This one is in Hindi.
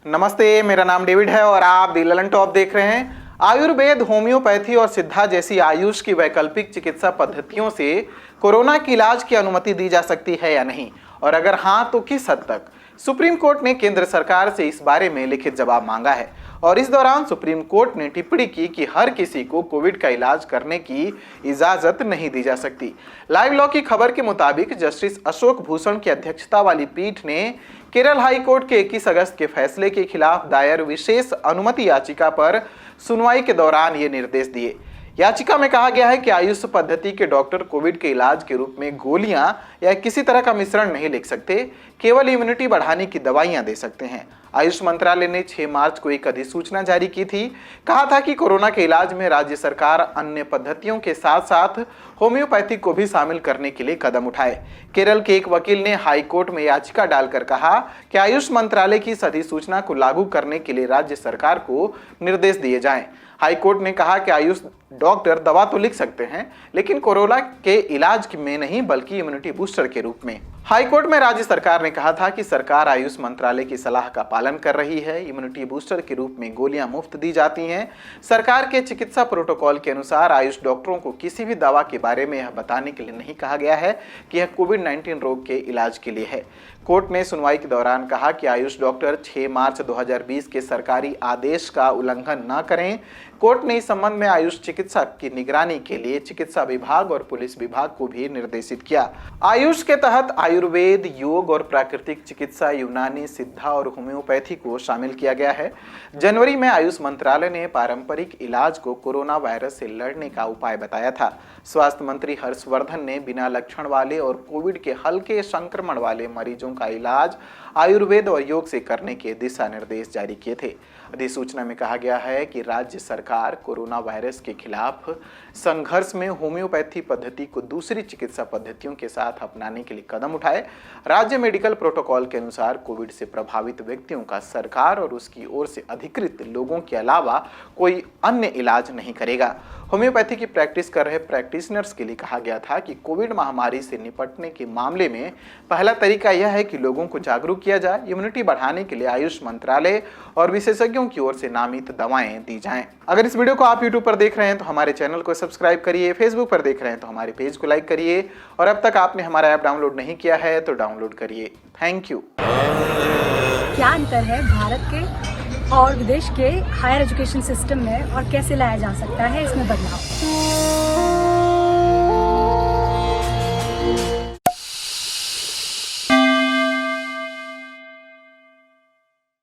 नमस्ते, मेरा नाम डेविड है और आप दी ललन टॉप देख रहे हैं। आयुर्वेद, होम्योपैथी और सिद्धा जैसी आयुष की वैकल्पिक चिकित्सा पद्धतियों से कोरोना के इलाज की अनुमति दी जा सकती है या नहीं, और अगर हाँ तो किस हद तक। सुप्रीम कोर्ट ने केंद्र सरकार से इस बारे में लिखित जवाब मांगा है और इस दौरान सुप्रीम कोर्ट ने टिप्पणी की कि हर किसी को कोविड का इलाज करने की इजाजत नहीं दी जा सकती। लाइव लॉ की खबर के मुताबिक जस्टिस अशोक भूषण की अध्यक्षता वाली पीठ ने केरल हाई कोर्ट के 21 अगस्त के फैसले के खिलाफ दायर विशेष अनुमति याचिका पर सुनवाई के दौरान ये निर्देश दिए। याचिका में कहा गया है कि आयुष पद्धति के डॉक्टर कोविड के इलाज के रूप में गोलियां या किसी तरह का मिश्रण नहीं लिख सकते, केवल इम्यूनिटी बढ़ाने की दवाइयां दे सकते हैं। आयुष मंत्रालय ने 6 मार्च को एक अधिसूचना जारी की थी। कहा था कि कोरोना के इलाज में राज्य सरकार अन्य पद्धतियों के साथ साथ होम्योपैथी को भी शामिल करने के लिए कदम उठाए। केरल के एक वकील ने हाई कोर्ट में याचिका डालकर कहा कि आयुष मंत्रालय की इस अधिसूचना को लागू करने के लिए राज्य सरकार को निर्देश दिए जाएं। हाई कोर्ट ने कहा कि आयुष डॉक्टर दवा तो लिख सकते हैं, लेकिन कोरोना के इलाज में नहीं बल्कि इम्यूनिटी बूस्टर के रूप में। हाई कोर्ट में राज्य सरकार ने कहा था कि सरकार आयुष मंत्रालय की सलाह का पालन कर रही है। इम्यूनिटी बूस्टर के रूप में गोलियां मुफ्त दी जाती हैं। सरकार के चिकित्सा प्रोटोकॉल के अनुसार आयुष डॉक्टरों को किसी भी दवा के बारे में यह बताने के लिए नहीं कहा गया है कि यह कोविड-19 रोग के इलाज के लिए है। कोर्ट ने सुनवाई के दौरान कहा कि आयुष डॉक्टर 6 मार्च 2020 के सरकारी आदेश का उल्लंघन न करें। कोर्ट ने इस संबंध में आयुष चिकित्सा की निगरानी के लिए चिकित्सा विभाग और पुलिस विभाग को भी निर्देशित किया। आयुष के तहत आयुर्वेद, योग और प्राकृतिक चिकित्सा, यूनानी, सिद्धा और होम्योपैथी को शामिल किया गया है। जनवरी में आयुष मंत्रालय ने पारंपरिक इलाज को कोरोना वायरस से लड़ने का उपाय बताया था। स्वास्थ्य मंत्री हर्षवर्धन ने बिना लक्षण वाले और कोविड के हल्के संक्रमण वाले मरीजों का इलाज आयुर्वेद और योग से करने के दिशा निर्देश जारी किए थे। अधिसूचना में कहा गया है कि राज्य सरकार कोरोना वायरस के खिलाफ संघर्ष में होम्योपैथी पद्धति को दूसरी चिकित्सा पद्धतियों के साथ अपनाने के लिए कदम उठाए। राज्य मेडिकल प्रोटोकॉल के अनुसार कोविड से प्रभावित व्यक्तियों का सरकार और उसकी ओर से अधिकृत लोगों के अलावा कोई अन्य इलाज नहीं करेगा। होम्योपैथी की प्रैक्टिस कर रहे प्रैक्टिशनर्स के लिए कहा गया था कि कोविड महामारी से निपटने के मामले में पहला तरीका यह है कि लोगों को जागरूक किया जाए। इम्यूनिटी बढ़ाने के लिए आयुष मंत्रालय और विशेषज्ञों की ओर से नामित दवाएं दी जाएं। अगर इस वीडियो को आप यूट्यूब पर देख रहे हैं तो हमारे चैनल को सब्सक्राइब करिए, फेसबुक पर देख रहे हैं तो हमारे पेज को लाइक करिए और अब तक आपने हमारा ऐप डाउनलोड नहीं किया है तो डाउनलोड करिए। Thank you. क्या अंतर है भारत के और विदेश के हायर एजुकेशन सिस्टम में और कैसे लाया जा सकता है इसमें बदलाव?